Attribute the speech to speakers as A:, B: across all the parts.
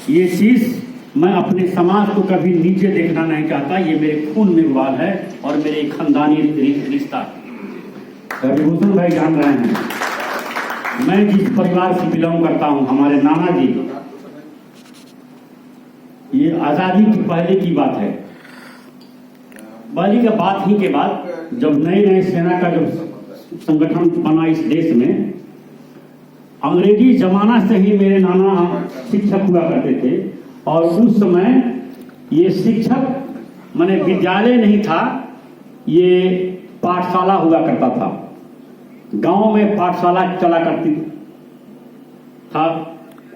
A: ये चीज मैं अपने समाज को कभी नीचे देखना नहीं चाहता। ये मेरे खून में विवाद है और मेरे खानदानी रिश्ता। विभूषण भाई जान रहे हैं मैं जिस परिवार से बिलोंग करता हूं, हमारे नाना जी, ये आजादी की पहले की बात है। पहले की बात ही के बाद जब नए नए सेना का जब संगठन बना इस देश में, अंग्रेजी जमाना से ही मेरे नाना शिक्षक हुआ करते थे। और उस समय ये शिक्षक माने विद्यालय नहीं था, ये पाठशाला हुआ करता था। गांव में पाठशाला चला करती था।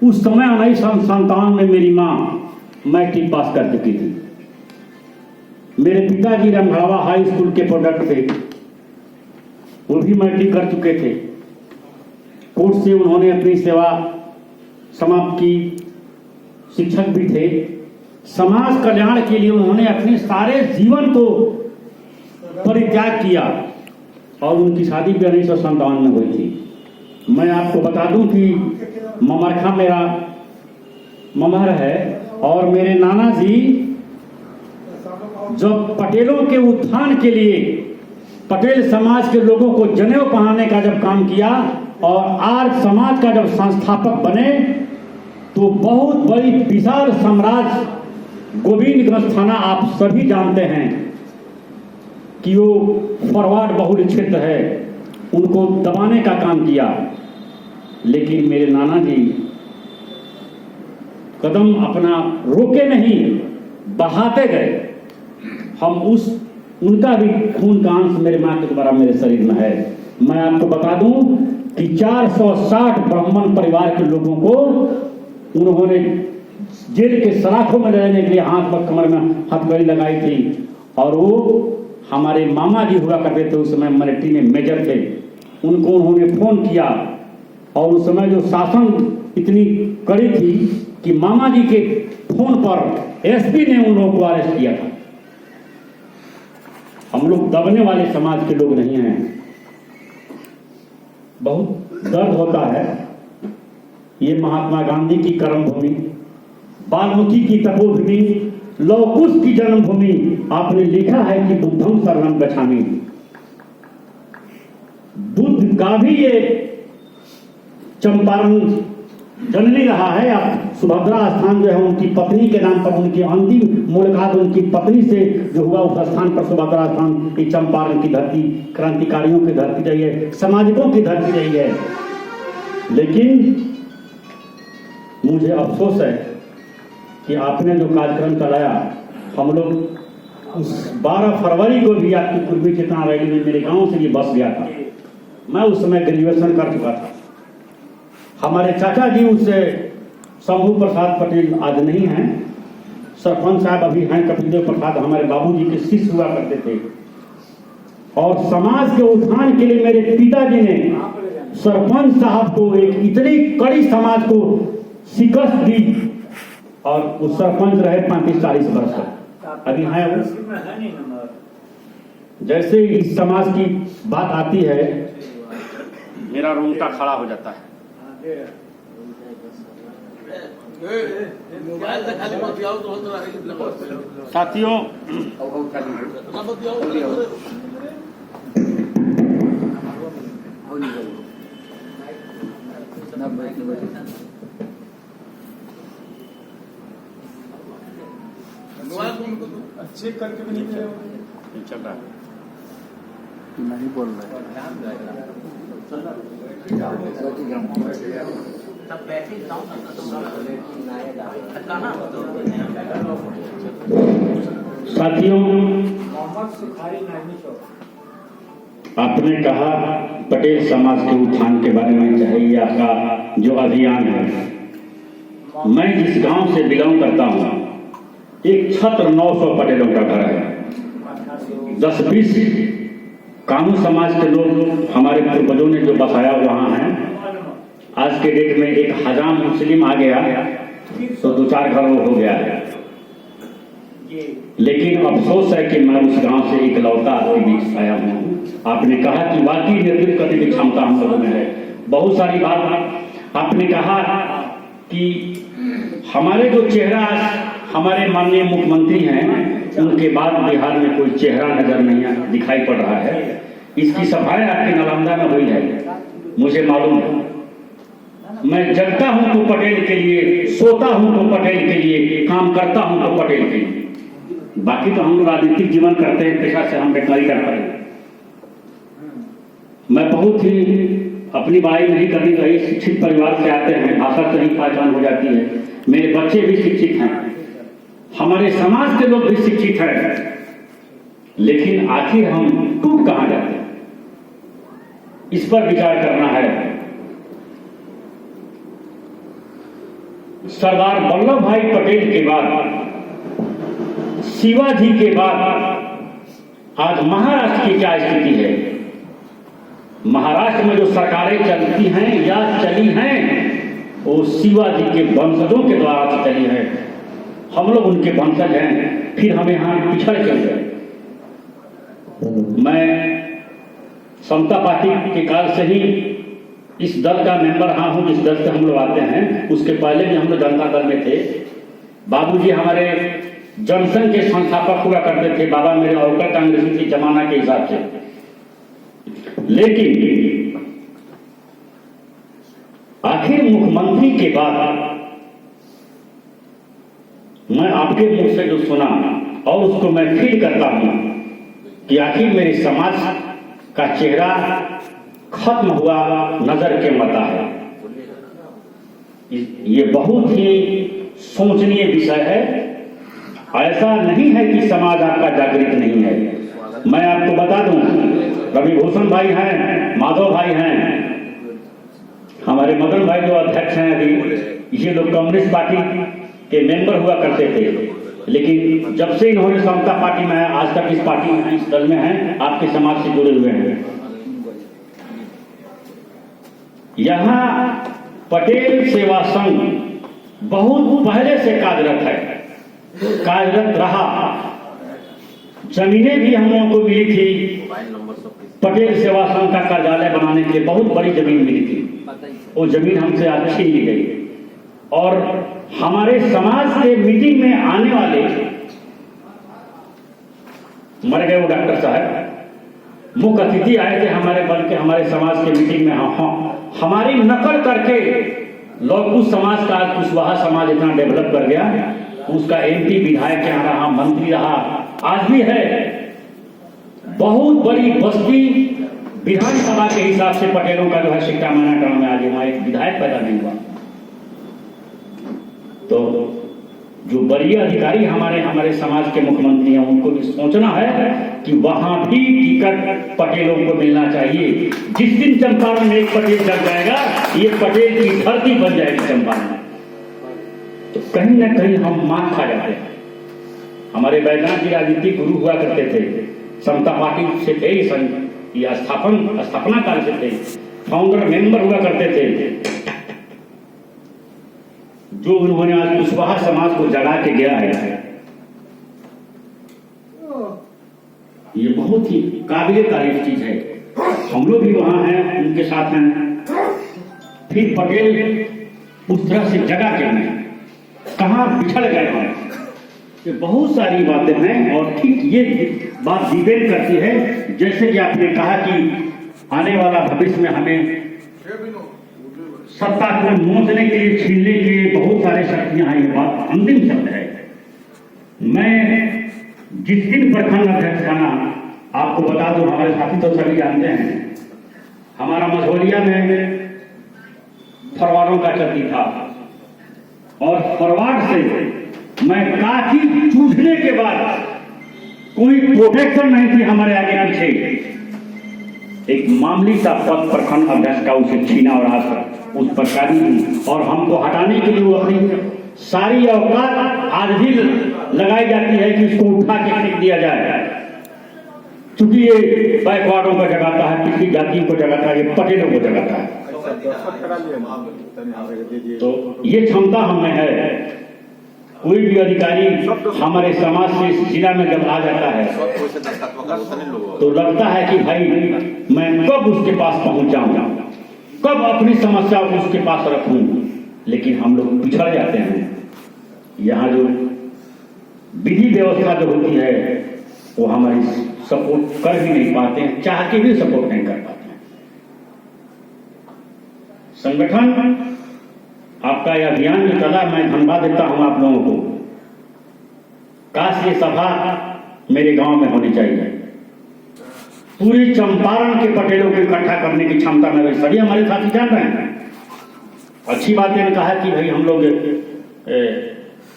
A: उस समय 1957 में मेरी माँ मैट्रिक पास कर चुकी थी। मेरे पिताजी रमघावा हाई स्कूल के प्रोडक्ट थे, वो भी मैट्रिक कर चुके थे। कोर्ट से उन्होंने अपनी सेवा समाप्त की, शिक्षक भी थे। समाज कल्याण के लिए उन्होंने अपने सारे जीवन को परित्याग किया और उनकी शादी भी 1957 में हुई थी। मैं आपको बता दूं कि ममरखा मेरा ममहर है और मेरे नाना जी जब पटेलों के उत्थान के लिए पटेल समाज के लोगों को जनेऊ पहनाने का जब काम किया और आर्य समाज का जब संस्थापक बने, तो बहुत बड़ी विशाल साम्राज्य गोविंदगंज थाना आप सभी जानते हैं कि वो फॉरवर्ड बहुल क्षेत्र है, उनको दबाने का काम किया। लेकिन मेरे नाना जी कदम अपना रोके नहीं, बढ़ाते गए। हम उनका भी खून का अंश मेरे मां के द्वारा मेरे शरीर में है। मैं आपको बता दूं कि 460 ब्राह्मण परिवार के लोगों को उन्होंने जेल के सलाखों में रहने के लिए हाथ पर कमर में हथकड़ी लगाई थी। और वो हमारे मामा जी हुआ करते थे, उस समय मिलिट्री में मेजर थे। उनको उन्होंने फोन किया और उस समय जो शासन इतनी कड़ी थी कि मामा जी के फोन पर एसपी ने उन लोगों को अरेस्ट किया था। हम लोग दबने वाले समाज के लोग नहीं हैं। बहुत दर्द होता है। ये महात्मा गांधी की कर्मभूमि, वाल्मीकि की तपोभूमि, लौह कुश की जन्मभूमि। आपने लिखा है कि बुद्धम शरणम गच्छामि। बुद्ध का भी ये चंपारण जननी रहा है। अब सुभद्रा स्थान जो है उनकी पत्नी के नाम पर, उनकी अंतिम मुलाकात उनकी पत्नी से जो हुआ उस स्थान पर सुभद्रा स्थान, ये चंपारण की धरती क्रांतिकारियों की धरती रही है, सामाजिकों की धरती रही है। लेकिन मुझे अफसोस है कि आपने जो कार्यक्रम चलाया, हम लोग उस 12 फरवरी को भी आपकी पूर्वी चेतना रैली में मेरे गांव से ये बस गया था। मैं उस समय ग्रेजुएशन कर चुका था। हमारे चाचा जी उससे शंभू प्रसाद पटेल आज नहीं हैं, सरपंच साहब अभी हैं, कपिलदेव प्रसाद हमारे बाबूजी के शिष्य हुआ करते थे। और समाज के उत्थान के लिए मेरे पिताजी ने सरपंच साहब को एक इतनी कड़ी समाज को शिकस्त दी और वो सरपंच रहे 35-40 वर्ष तक। अभी हैं वो। जैसे इस समाज की बात आती है मेरा रोंगटा खड़ा हो जाता है। साथियों,
B: चेक करके भी नहीं
A: चल रहा है,
B: नहीं बोल रहे।
A: साथियों, आपने कहा पटेल समाज के उत्थान के बारे में, चाहे ये आपका जो अभियान है। मैं जिस गांव से बिलोंग करता हूं, एक छत्र 900 पटेलों का घर है। 10-20 कानू समाज के लोग हमारे पूर्वजों ने जो बसाया वहां है। आज के डेट में एक हजाम मुस्लिम आ गया तो 2-4 घर हो गया है। लेकिन अफसोस है कि मैं उस गांव से इकलौता आपके बीच आया हूं। आपने कहा कि वाकई नेतृत्व करने की क्षमता हम लोगों में है। बहुत सारी बात आपने कहा कि हमारे जो चेहरा हमारे माननीय मुख्यमंत्री हैं उनके बाद बिहार में कोई चेहरा नजर नहीं दिखाई पड़ रहा है। इसकी सभाएं आपके नालंदा में हुई है, मुझे मालूम है। मैं जगता हूं तो पटेल के लिए, सोता हूं तो पटेल के लिए, काम करता हूं तो पटेल के लिए। बाकी तो हम राजनीतिक जीवन करते हैं, पेशा से हम बेकारी करते हैं। मैं बहुत ही अपनी बाई नहीं करनी चाहिए, शिक्षित परिवार से आते हैं, भाषा से ही पहचान हो जाती है। मेरे बच्चे भी शिक्षित हैं, हमारे समाज के लोग भी शिक्षित हैं, लेकिन आखिर हम टूट कहां जाते हैं, इस पर विचार करना है। सरदार वल्लभ भाई पटेल के बाद, शिवाजी के बाद आज महाराष्ट्र की क्या स्थिति है? महाराष्ट्र में जो सरकारें चलती हैं या चली हैं वो शिवाजी के वंशजों के द्वारा चली हैं। हम लोग उनके वंशज हैं, फिर हमें यहाँ पिछड़ चल गए। मैं समता पार्टी के काल से ही इस दल का मेंबर रहा हूं, जिस दल से हम लोग आते हैं। उसके पहले भी हम लोग जनता दल में थे। बाबूजी हमारे जनसंघ के संस्थापक हुआ करते थे, बाबा मेरे औकर कांग्रेसी थी जमाना के हिसाब से। लेकिन आखिर मुख्यमंत्री के बाद मैं आपके मुंह से जो सुना और उसको मैं फील करता हूं कि आखिर मेरे समाज का चेहरा खत्म हुआ नजर के मता है। ये बहुत ही सोचनीय विषय है। ऐसा नहीं है कि समाज आपका जागृत नहीं है। मैं आपको बता दूं, रवि भूषण भाई हैं, माधव भाई हैं, हमारे मदन भाई जो अध्यक्ष हैं अभी, ये लोग कम्युनिस्ट पार्टी के मेंबर हुआ करते थे, लेकिन जब से इन्होंने समता पार्टी में है, आज तक इस पार्टी में, इस दल में हैं, आपके समाज से जुड़े हुए हैं। यहां पटेल सेवा संघ बहुत पहले से कार्यरत है, कार्यरत रहा। जमीनें भी हम लोगों को मिली थी, पटेल सेवा संघ का कार्यालय बनाने के लिए बहुत बड़ी जमीन मिली थी। वो जमीन हमसे आज छीन ली गई और हमारे समाज के मीटिंग में आने वाले, मर गए वो डॉक्टर साहब, मुख्य अतिथि आए थे हमारे, बल्कि हमारे समाज के मीटिंग में हमारी नकल करके लौकुश समाज का, कुशवाहा समाज इतना डेवलप कर गया, उसका एमपी विधायक यहाँ रहा, मंत्री रहा, आज भी है। बहुत बड़ी बस्ती विधानसभा के हिसाब से पटेलों का जो है शिक्षा मानाटन में आज वहां एक विधायक पैदा नहीं हुआ। तो जो बड़ी अधिकारी हमारे समाज के मुख्यमंत्री हैं, उनको भी सोचना है कि वहां भी टिकट पटेलों को मिलना चाहिए। जिस दिन चंपारण में एक पटेल जग जाएगा, ये पटेल की धरती बन जाएगी चंपारण। तो कहीं ना कहीं हम मात खा जाते हैं। हमारे वैद्यनाथ जी राजनीतिक गुरु हुआ करते थे, समता पार्टी से थे, या स्थापना काल से थे, फाउंडर मेंबर हुआ करते थे। जो उन्होंने आज कुशवाहा समाज को जगा के गया है, ये बहुत ही काबिले तारीफ चीज है। हम लोग भी वहां हैं, उनके साथ हैं। फिर पटेल उस तरह से जगा के हैं, कहां बिछड़ गए हैं, ये बहुत सारी बातें हैं। और ठीक ये बात डिपेंड करती है, जैसे कि आपने कहा कि आने वाला भविष्य में हमें सत्ता को नोचने के लिए, छीनने के लिए बहुत सारे शक्तियां हैं। ये बात अंतिम शब्द है। मैं जिस दिन प्रखंड अध्यक्ष बना, आपको बता दूं, हमारे साथी तो सभी जानते हैं, हमारा मझौलिया में फरवारों का चलती था और फरवार से मैं काफी जूझने के बाद कोई प्रोटेक्शन नहीं थी हमारे आगे पीछे। एक मामूली सा पद प्रखंड अध्यक्ष का उसे छीना और आज उस पर कार्य हुई, और हमको हटाने के लिए वो अपनी सारी औकात आज भी लगाई जाती है कि इसको उठा के फेंक दिया जाए। चूंकि ये बैकवर्डों को जगाता है, पिछली जातियों को जगाता है, ये पटेलों को जगाता है। तो ये क्षमता हमें है। कोई भी अधिकारी हमारे समाज से इस जिला में जब आ जाता है तो लगता है कि भाई मैं कब उसके पास पहुंच जाऊं, कब अपनी समस्या को उसके पास रखूं। लेकिन हम लोग पिछड़ जाते हैं। यहाँ जो विधि व्यवस्था जो होती है वो हमारी सपोर्ट कर भी नहीं पाते हैं, चाह के भी सपोर्ट नहीं कर पाते हैं। संगठन आपका यह अभियान जो चला, मैं धन्यवाद देता हूं आप लोगों को। काश ये सभा मेरे गांव में होनी चाहिए। पूरी चंपारण के पटेलों को इकट्ठा करने की क्षमता में सभी हमारे साथी जान रहे हैं। अच्छी बात मैंने कहा कि भाई हम लोग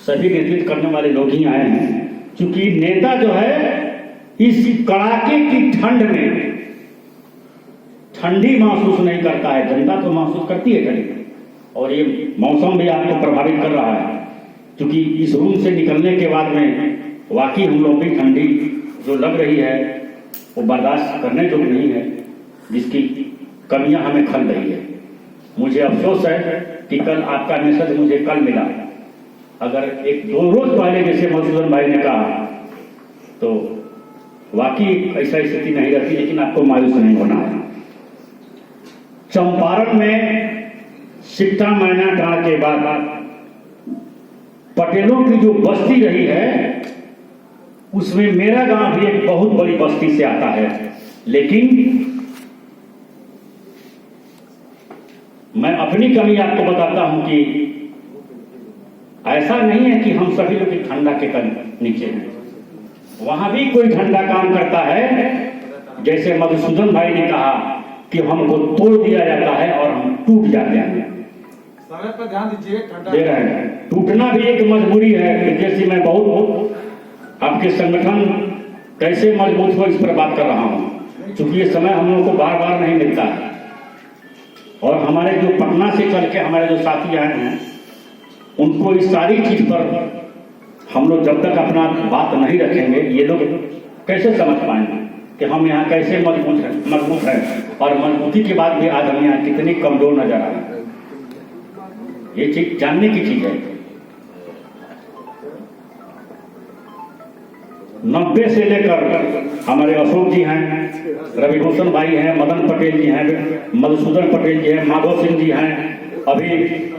A: सभी नेतृत्व करने वाले लोग ही आए हैं, क्योंकि नेता जो है इस कड़ाके की ठंड में ठंडी महसूस नहीं करता है, जनता तो महसूस करती है ठंडी। और ये मौसम भी आपको प्रभावित कर रहा है, क्योंकि इस रूम से निकलने के बाद में वाकई हम लोग भी ठंडी जो लग रही है वो बर्दाश्त करने जो नहीं है, जिसकी कमियां हमें खल रही है। मुझे अफसोस है कि कल आपका मैसेज मुझे कल मिला। अगर एक 2 रोज पहले जैसे मधुसूदन भाई ने कहा तो वाकई ऐसा स्थिति नहीं रहती, लेकिन आपको मायूस नहीं होना है। चंपारण में सिक्टा मैना कांड के बाद पटेलों की जो बस्ती रही है उसमें मेरा गांव भी एक बहुत बड़ी बस्ती से आता है, लेकिन मैं अपनी कमी आपको बताता हूं कि ऐसा नहीं है कि हम सभी लोग ठंडा के नीचे हैं। वहां भी कोई ठंडा काम करता है, जैसे मधुसूदन भाई ने कहा कि हमको तोड़ दिया जाता है और हम टूट जाते हैं।
B: समय पर ध्यान दीजिए,
A: दे रहे हैं। टूटना भी एक मजबूरी है। जैसे मैं बहुत आपके संगठन कैसे मजबूत हो इस पर बात कर रहा हूं, क्योंकि ये समय हम लोगों को बार बार नहीं मिलता है। और हमारे जो पटना से चल के हमारे जो साथी आए हैं उनको इस सारी चीज पर हम लोग जब तक अपना बात नहीं रखेंगे, ये लोग कैसे समझ पाएंगे कि हम यहाँ कैसे मजबूत हैं और मजबूती के बाद भी आज हम यहाँ कितनी कमजोर नजर आ रहे हैं। ये चीज जानने की चीज है। 90 से लेकर हमारे अशोक जी हैं, रविभूषण भाई हैं, मदन पटेल जी हैं, मधुसूदन पटेल जी हैं, माधव सिंह जी हैं, अभी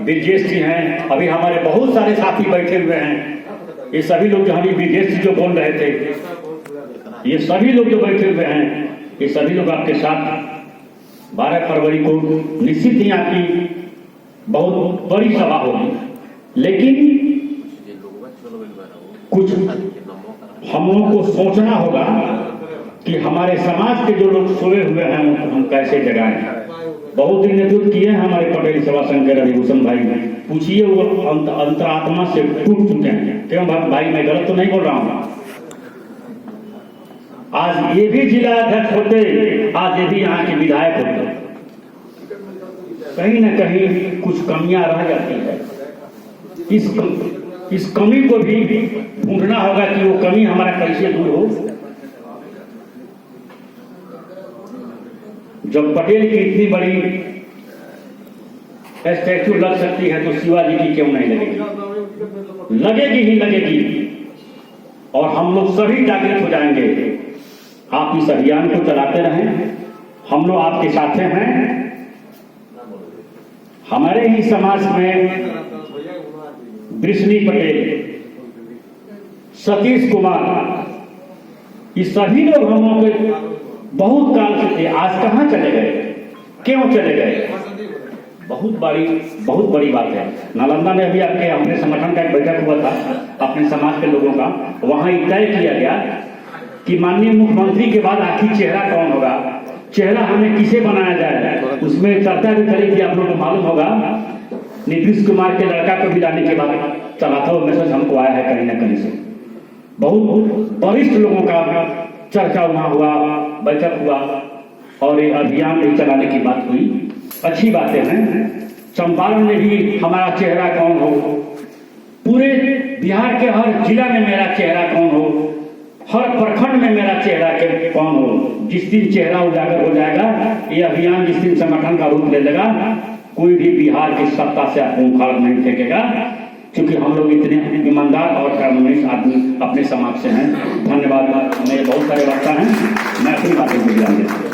A: ब्रिजेश जी हैं, अभी हमारे बहुत सारे साथी बैठे हुए हैं। ये सभी लोग जो हमें ब्रिजेश जी जो बोल रहे थे, ये सभी लोग जो बैठे हुए हैं, ये सभी लोग आपके साथ 12 फरवरी को निश्चित ही आपकी बहुत बड़ी सभा होगी। लेकिन कुछ हम लोगों को सोचना होगा कि हमारे समाज के जो लोग सोए हुए हैं उनको हम कैसे जगाएं। बहुत दिन नेतृत्व किए हैं हमारे पटेल सेवा संघ के रविभूषण भाई ने, पूछिए वो अंतरात्मा से टूट चुके हैं। क्यों भाई, मैं गलत तो नहीं बोल रहा हूँ। आज ये भी जिला अध्यक्ष होते, आज ये भी यहाँ के विधायक होते, कहीं ना कहीं कुछ कमियां रह जाती है। इस कमी को भी ढूंढना होगा कि वो कमी हमारा कैसे दूर हो। जब पटेल की इतनी बड़ी स्टैच्यू लग सकती है तो शिवाजी की क्यों नहीं लगेगी? लगेगी ही लगेगी। और हम लोग सभी जागृत हो जाएंगे। आप इस अभियान को चलाते रहें, हम लोग आपके साथ हैं। हमारे ही समाज में वृष्णि पटेल, सतीश कुमार, ये सभी लोग हम लोग के बहुत काल से थे। आज कहाँ चले गए? क्यों चले गए? बहुत बड़ी बात है। नालंदा में अभी आपके अपने संगठन का एक बैठक हुआ था अपने समाज के लोगों का। वहां तय किया गया कि माननीय मुख्यमंत्री के बाद आखिर चेहरा कौन होगा, चेहरा हमें किसे बनाया जाए। उसमें चर्चा भी करी थी, आप लोगों को मालूम होगा। नीतीश कुमार के लड़का को मिलाने के बाद चला था वो मैसेज हमको आया है कहीं ना कहीं से। बहुत वरिष्ठ लोगों का चर्चा वहां हुआ, बैठक हुआ और ये अभियान भी चलाने की बात हुई। अच्छी बातें हैं। चंपारण में भी हमारा चेहरा कौन हो, पूरे बिहार के हर जिला में मेरा चेहरा कौन हो, हर प्रखंड में मेरा चेहरा कौन हो। जिस दिन चेहरा उजागर हो जाएगा, ये अभियान जिस दिन संगठन का रूप ले लेगा, कोई भी बिहार की सत्ता से आपको उखाड़ नहीं फेंकेगा, क्योंकि हम लोग इतने ईमानदार और कर्मनिष्ठ आदमी अपने समाज से हैं। धन्यवाद। मेरे बहुत सारे वक्ता हैं, मैं अपनी बातों को ध्यान देता हूँ।